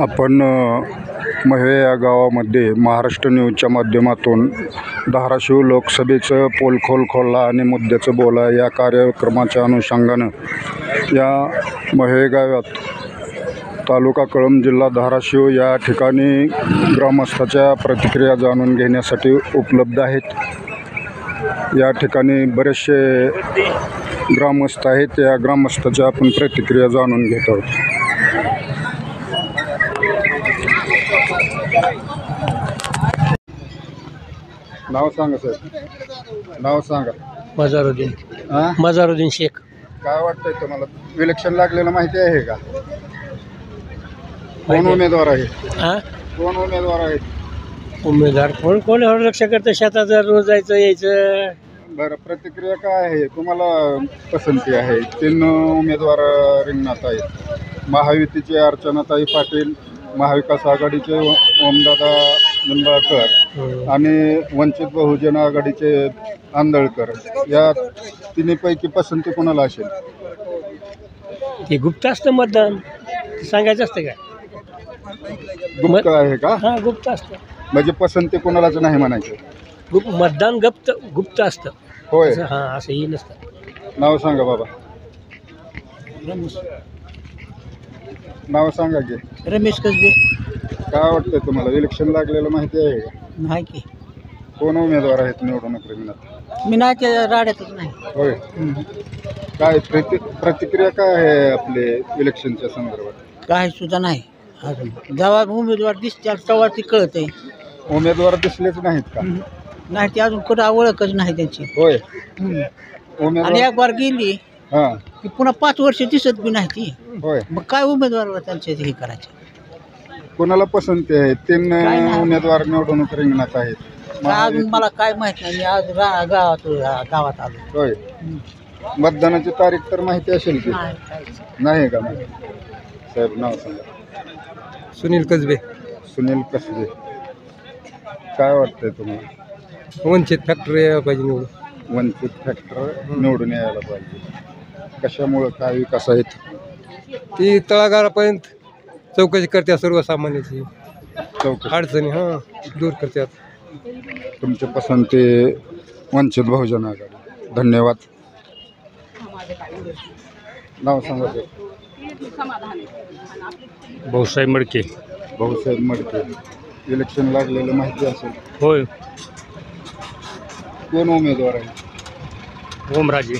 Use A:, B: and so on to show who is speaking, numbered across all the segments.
A: आपण महे या गावामध्ये महाराष्ट्र न्यूजच्या माध्यमातून धाराशिव लोकसभेचं पोलखोल खोलला आणि मुद्द्याचं बोला या कार्यक्रमाच्या अनुषंगानं या महे गावात तालुका कळंब जिल्हा धाराशिव या ठिकाणी ग्रामस्थाच्या प्रतिक्रिया जाणून घेण्यासाठी उपलब्ध आहेत। या ठिकाणी बरेचसे ग्रामस्थ आहेत, या ग्रामस्थाच्या आपण प्रतिक्रिया जाणून घेत आहोत। नाव सांगा साहेब, नाव सांगा।
B: मजारुद्दीन शेख।
A: काय वाटतंय तुम्हाला, इलेक्शन लागलेलं माहिती आहे का? कोण उमेदवार आहे? कोण उमेदवार आहेत?
B: उमेदवार कोण कोण रक्षा करतं, शेतात रोज जायचं यायचं।
A: बरं, प्रतिक्रिया काय आहे? तुम्हाला पसंती आहे? 3 उमेदवार रिंगणात आहेत। महायुतीचे अर्चनाताई पाटील, महाविकास आघाडीचे ओमदादा निंबाळकर आणि वंचित बहुजन आघाडीचे आंदळकर। या तिन्हीपैकी पसंती कोणाला असेल?
B: ते गुप्त असतं, मतदान सांगायचं असतं का?
A: गुप्त आहे का?
B: हा, गुप्त असतं।
A: म्हणजे पसंती कोणालाच नाही म्हणायचं?
B: मतदान गुप्त असतं।
A: होय,
B: हा, असंही नसतं।
A: नाव सांगा बाबा, नाव सांगा की।
B: रमेश कसबे।
A: काय वाटतंय तुम्हाला, इलेक्शन लागलेलं माहिती आहे का?
B: नाही की।
A: कोण उमेदवार आहेत निवडणूक रिंगणात?
B: मी नाही, त्या राड्यातच नाही।
A: होय, काय प्रतिक्रिया काय आहे आपले इलेक्शनच्या संदर्भात?
B: काय सुद्धा नाही अजून। जेव्हा उमेदवार दिसते तेव्हा ती कळत आहे।
A: उमेदवार दिसलेच नाहीत का?
B: नाही, ती अजून कुठं ओळखच नाही त्यांची।
A: होय,
B: आणि
A: उमेदवार
B: एक बार गेली
A: हा,
B: की पुन्हा 5 वर्ष दिसत बी नाही ती।
A: होय,
B: मग काय उमेदवार त्यांचे हे करायचे?
A: कोणाला पसंती आहे? 3
B: काय नाही.
A: उमेदवार निवडणूक रिंगणात आहेत।
B: काय अजून मला काय माहित नाही। मी आज गावात आलो।
A: होय, मतदानाची तारीख तर माहिती असेल की?
B: नाही, काहीच.
A: नाही का? साहेब नाव सांगा।
C: सुनील कसबे।
A: सुनील कसबे। काय वाटतंय तुम्हाला?
C: वंचित फॅक्टरी यायला पाहिजे निवडून।
A: वंचित फॅक्टर निवडून यायला पाहिजे। कशामुळं, काय विकास आहेत?
C: ती तळागाळापर्यंत चौकशी करते, सर्वसामान्याची
A: चौकशी
C: अडचणी दूर करतात।
A: तुमची पसंती वंचित बहुजन आघाडी। धन्यवाद। नाव सांगा ते।
D: भाऊसाहेब मडके।
A: भाऊसाहेब मडके। इलेक्शन लागलेलं माहिती असेल?
D: होय,
A: कोण उमेदवार आहे?
D: ओमराजे।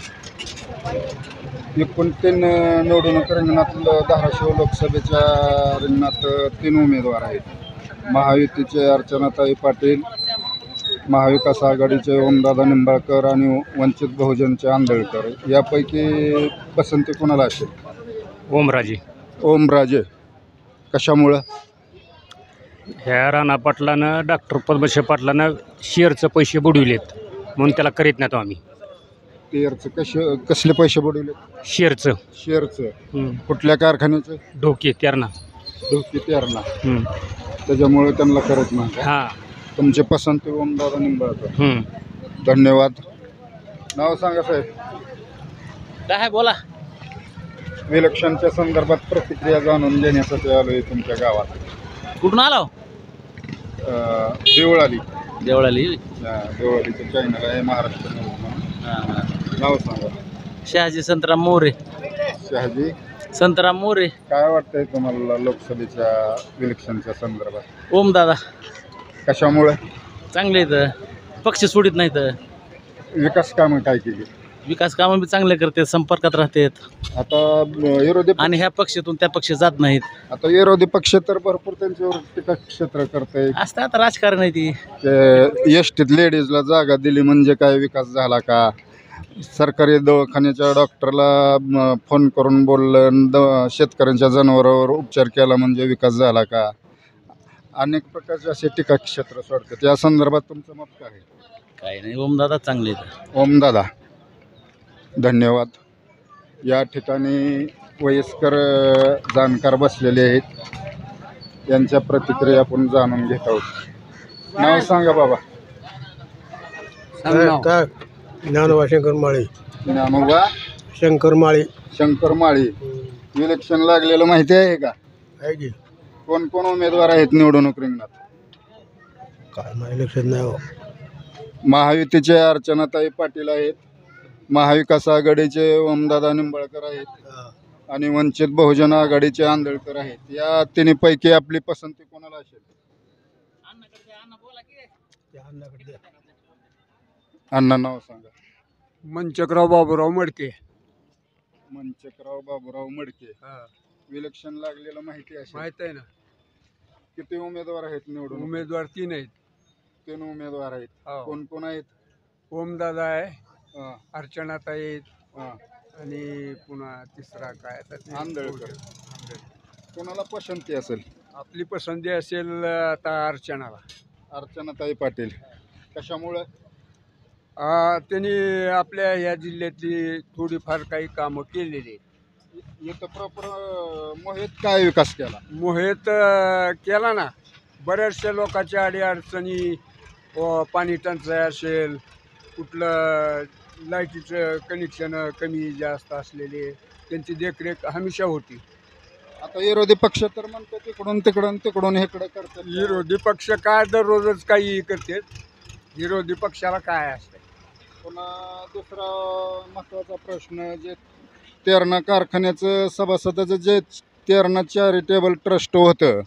A: एकूण 3 निवडणूक रिंगणातलं धाराशिव लोकसभेच्या रिंगणात 3 उमेदवार आहेत। महायुतीचे अर्चनाताई पाटील, महाविकास आघाडीचे ओमदादा निंबाळकर आणि वंचित बहुजनचे आंदळकर। यापैकी पसंती कोणाला असेल?
D: ओमराजे।
A: ओमराजे। कशामुळं?
D: ह्या राणा पाटलानं, डॉक्टर पद्मश्री पाटलानं शेअरचं पैसे बुडविलेत, म्हणून त्याला करीत नाही तो आम्ही।
A: तेरचं कसले पैसे बुडवले?
D: शेअरचं।
A: शेअरचं? कुठल्या कारखान्याचं?
D: ढोके तेरणा।
A: ढोकी तेरणा। त्याच्यामुळे त्यांना करत नाही।
D: हां।
A: तुमची पसंती ओमदादा निंबाळकर। धन्यवाद। नाव सांगा साहेब।
B: काय बोला?
A: इलेक्शनच्या संदर्भात प्रतिक्रिया जाणून घेण्यासाठी आलोय तुमच्या गावात।
B: कुठून आलो?
A: देवळाली।
B: देवळाली।
A: देवळालीचं चॅनल आहे महाराष्ट्र न्यूज म्हणून। नाव सांगा।
B: शहाजी संतराम मोरे।
A: शहाजी
B: संतराम मोरे।
A: काय वाटतंय तुम्हाला लोकसभेच्या इलेक्शनच्या संदर्भात?
B: ओमदादा।
A: कशामुळे?
B: चांगले तर पक्ष सोडित नाही तर।
A: विकास कामं काय केली?
B: विकास कामं बी चांगले करते, संपर्कात राहतात।
A: आता विरोधी
B: आणि ह्या पक्षातून त्या पक्ष जात नाहीत।
A: आता विरोधी पक्ष तर भरपूर त्यांच्यावर टीका क्षेत्र करते।
B: असतं आता राजकारण आहे ती।
A: एसटीत लेडीजला जागा दिली म्हणजे काय विकास झाला का? सरकारी दवाखान्याच्या डॉक्टरला फोन करून बोललं, शेतकऱ्यांच्या जनावरांवर उपचार केला म्हणजे विकास झाला का? अनेक प्रकारचे असे टीका क्षेत्र सोडतात। या संदर्भात तुमचं मत काय आहे?
B: काही नाही, ओमदादा चांगले आहेत।
A: ओमदादा। धन्यवाद। या ठिकाणी वयस्कर जाणकार बसलेले आहेत, यांच्या प्रतिक्रिया आपण जाणून घेत आहोत। नाव सांगा बाबा।
C: ज्ञानोबा शंकर माळी।
A: ज्ञानोबा
C: शंकर माळी।
A: शंकर माळी। इलेक्शन लागलेलं माहिती आहे का?
E: आहे की
A: कोण कोण उमेदवार आहेत निवडणूक रिंगणात?
E: काय मग इलेक्शन नाही हो.
A: महायुतीचे अर्चनाताई पाटील आहेत, महाविकास आघाडीचे ओमदादा निंबाळकर आहेत आणि वंचित बहुजन आघाडीचे आंदळकर आहेत. या तिन्हीपैकी आपली पसंती कोणाला असेल?
E: ते अण्णाकडे द्या.
A: अण्णा नाव सांगा.
C: मंचकराव बाबूराव मडके.
A: मंचकराव बाबूराव मडके. इलेक्शन लागलेलं माहिती असेल.
C: माहित आहे ना.
A: किती उमेदवार आहेत निवडून?
C: उमेदवार 3 आहेत.
A: 3 उमेदवार आहेत.
C: हो.
A: कोण कोण आहेत?
C: ओमदादा आहे,
A: हा,
C: अर्चनाताई आहेत
A: हा.
C: आणि पुन्हा तिसरा काय आता ते
A: आंदळकर. कोणाला पसंती असेल?
C: आपली पसंती असेल आता अर्चनाला.
A: अर्चनाताई पाटील. कशामुळे?
C: त्यांनी आपल्या या जिल्ह्यातली थोडीफार काही कामं केलेली आहेत.
A: इथं प्रॉपर मोहित काय विकास केला?
C: मोहित केला ना. बऱ्याचशा लोकांच्या अडीअडचणी, पाणी टंचाई असेल, कुठलं लाईटीचं कनेक्शन कमी जास्त असलेले, त्यांची देखरेख हमेशा होती.
A: आता विरोधी पक्ष तर म्हणतो तिकडून तिकडून तिकडून इकडे करतात.
C: विरोधी पक्ष काय दररोजच काही करते. विरोधी पक्षाला काय असतं.
A: पुन्हा दुसरा महत्त्वाचा प्रश्न, जे तेरणा कारखान्याचं सभासदाचं जे तेरणा चॅरिटेबल ट्रस्ट होतं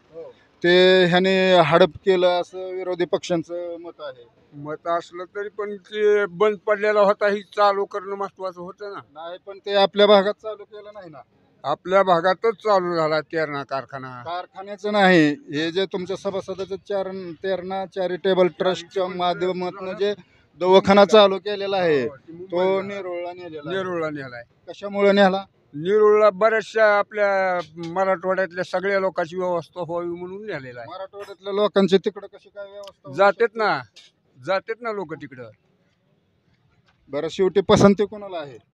A: ते ह्याने हडप केलं असं विरोधी पक्षांचं मत आहे.
C: मत असलं तरी पण ते बंद पडलेला होता, ही चालू करणं महत्वाचं होतं ना.
A: नाही, पण ते आपल्या भागात चालू केलं नाही ना.
C: आपल्या भागातच चालू झाला तेरणा कारखाना.
A: कारखान्याचं नाही, हे जे तुमच्या सभासदाचं तेरणा चॅरिटेबल ट्रस्टच्या माध्यमातून जे दवाखाना चालू केलेला आहे तो नेरुळला नेलेला आहे.
C: नेरुळला नेलाय.
A: कशामुळे नेला?
C: नेरुळला बऱ्याचशा आपल्या मराठवाड्यातल्या सगळ्या लोकांची व्यवस्था व्हावी म्हणून नेलेला आहे.
A: मराठवाड्यातल्या लोकांची तिकडं कशी काय व्यवस्था होऊ
C: जातात ना लोक तिकडं.
A: बरं, शेवटी पसंती कोणाला आहे?